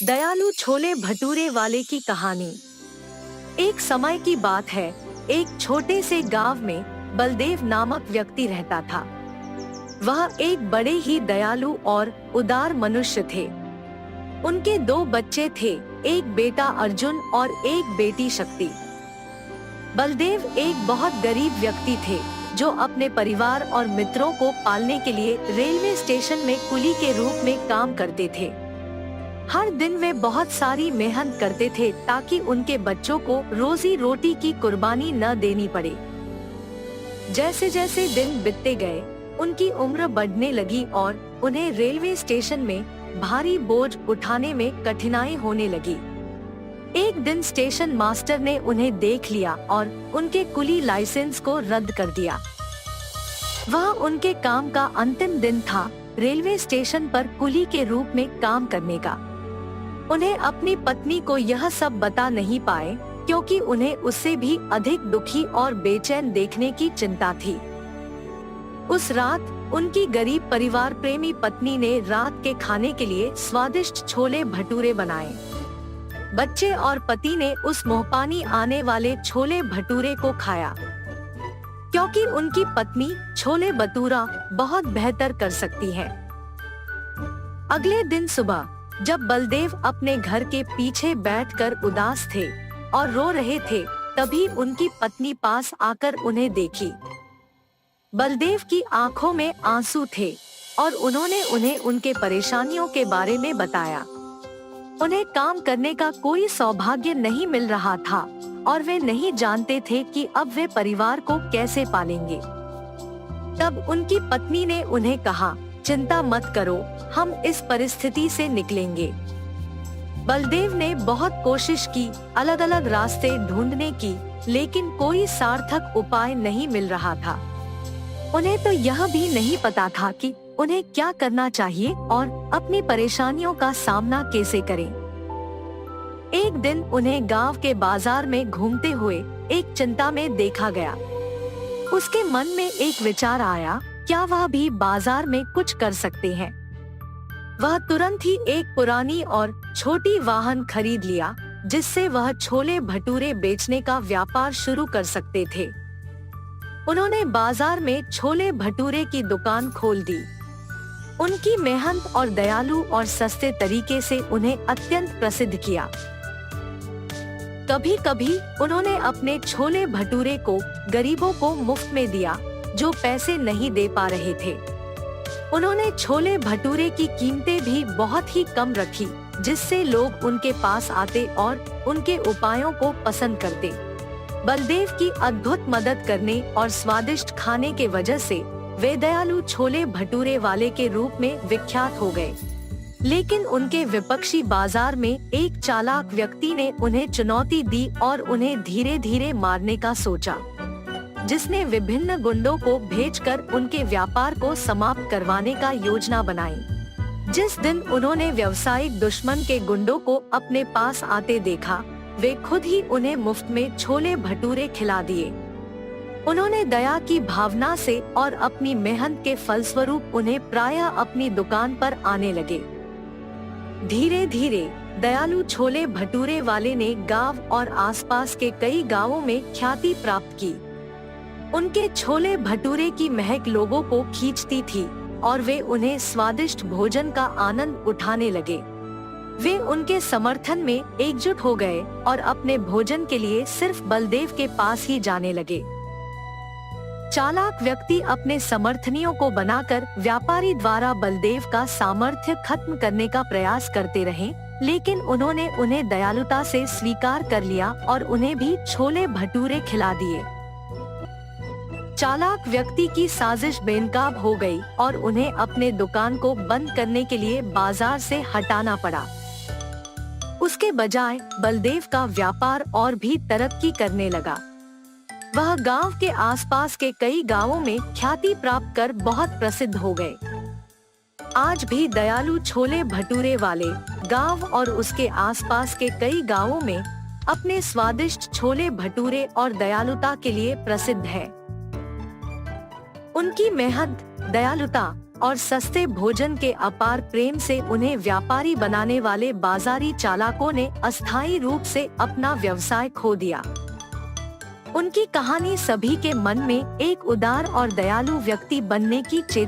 दयालु छोले भटूरे वाले की कहानी। एक समय की बात है, एक छोटे से गांव में बलदेव नामक व्यक्ति रहता था। वह एक बड़े ही दयालु और उदार मनुष्य थे। उनके दो बच्चे थे, एक बेटा अर्जुन और एक बेटी शक्ति। बलदेव एक बहुत गरीब व्यक्ति थे, जो अपने परिवार और मित्रों को पालने के लिए रेलवे स्टेशन में कुली के रूप में काम करते थे। हर दिन वे बहुत सारी मेहनत करते थे ताकि उनके बच्चों को रोजी रोटी की कुर्बानी न देनी पड़े। जैसे जैसे दिन बीतते गए, उनकी उम्र बढ़ने लगी और उन्हें रेलवे स्टेशन में भारी बोझ उठाने में कठिनाई होने लगी। एक दिन स्टेशन मास्टर ने उन्हें देख लिया और उनके कुली लाइसेंस को रद्द कर दिया। वह उनके काम का अंतिम दिन था, रेलवे स्टेशन पर कुली के रूप में काम करने का। उन्हें अपनी पत्नी को यह सब बता नहीं पाए, क्योंकि उन्हें उससे भी अधिक दुखी और बेचैन देखने की चिंता थी। उस रात उनकी गरीब परिवार प्रेमी पत्नी ने रात के खाने के लिए स्वादिष्ट छोले भटूरे बनाए। बच्चे और पति ने उस मुंहपानी आने वाले छोले भटूरे को खाया, क्योंकि उनकी पत्नी छोले भटूरा बहुत बेहतर कर सकती है। अगले दिन सुबह जब बलदेव अपने घर के पीछे बैठकर उदास थे और रो रहे थे, तभी उनकी पत्नी पास आकर उन्हें देखी। बलदेव की आंखों में आंसू थे और उन्होंने उन्हें उनके परेशानियों के बारे में बताया। उन्हें काम करने का कोई सौभाग्य नहीं मिल रहा था और वे नहीं जानते थे कि अब वे परिवार को कैसे पालेंगे। तब उनकी पत्नी ने उन्हें कहा, चिंता मत करो, हम इस परिस्थिति से निकलेंगे। बलदेव ने बहुत कोशिश की, अलग अलग रास्ते ढूंढने की, लेकिन कोई सार्थक उपाय नहीं मिल रहा था। उन्हें तो यह भी नहीं पता था कि उन्हें क्या करना चाहिए और अपनी परेशानियों का सामना कैसे करें। एक दिन उन्हें गांव के बाजार में घूमते हुए एक चिंता में देखा गया। उसके मन में एक विचार आया, क्या वह भी बाजार में कुछ कर सकते हैं। वह तुरंत ही एक पुरानी और छोटी वाहन खरीद लिया, जिससे वह छोले भटूरे बेचने का व्यापार शुरू कर सकते थे। उन्होंने बाजार में छोले भटूरे की दुकान खोल दी। उनकी मेहनत और दयालु और सस्ते तरीके से उन्हें अत्यंत प्रसिद्ध किया। कभी कभी उन्होंने अपने छोले भटूरे को गरीबों को मुफ्त में दिया, जो पैसे नहीं दे पा रहे थे। उन्होंने छोले भटूरे की कीमतें भी बहुत ही कम रखी, जिससे लोग उनके पास आते और उनके उपायों को पसंद करते। बलदेव की अद्भुत मदद करने और स्वादिष्ट खाने के वजह से वे दयालु छोले भटूरे वाले के रूप में विख्यात हो गए। लेकिन उनके विपक्षी बाजार में एक चालाक व्यक्ति ने उन्हें चुनौती दी और उन्हें धीरे धीरे मारने का सोचा, जिसने विभिन्न गुंडों को भेजकर उनके व्यापार को समाप्त करवाने का योजना बनाई। जिस दिन उन्होंने व्यावसायिक दुश्मन के गुंडों को अपने पास आते देखा, वे खुद ही उन्हें मुफ्त में छोले भटूरे खिला दिए। उन्होंने दया की भावना से और अपनी मेहनत के फलस्वरूप उन्हें प्रायः अपनी दुकान पर आने लगे। धीरे धीरे दयालु छोले भटूरे वाले ने गांव और आसपास के कई गांवों में ख्याति प्राप्त की। उनके छोले भटूरे की महक लोगों को खींचती थी और वे उन्हें स्वादिष्ट भोजन का आनंद उठाने लगे। वे उनके समर्थन में एकजुट हो गए और अपने भोजन के लिए सिर्फ बलदेव के पास ही जाने लगे। चालाक व्यक्ति अपने समर्थनियों को बनाकर व्यापारी द्वारा बलदेव का सामर्थ्य खत्म करने का प्रयास करते रहे, लेकिन उन्होंने उन्हें दयालुता से स्वीकार कर लिया और उन्हें भी छोले भटूरे खिला दिए। चालाक व्यक्ति की साजिश बेनकाब हो गई और उन्हें अपने दुकान को बंद करने के लिए बाजार से हटाना पड़ा। उसके बजाय बलदेव का व्यापार और भी तरक्की करने लगा। वह गांव के आसपास के कई गांवों में ख्याति प्राप्त कर बहुत प्रसिद्ध हो गए। आज भी दयालु छोले भटूरे वाले गांव और उसके आसपास के कई गांवों में अपने स्वादिष्ट छोले भटूरे और दयालुता के लिए प्रसिद्ध है। उनकी मेहनत, दयालुता और सस्ते भोजन के अपार प्रेम से उन्हें व्यापारी बनाने वाले बाजारी चालाकों ने अस्थायी रूप से अपना व्यवसाय खो दिया। उनकी कहानी सभी के मन में एक उदार और दयालु व्यक्ति बनने की चेतना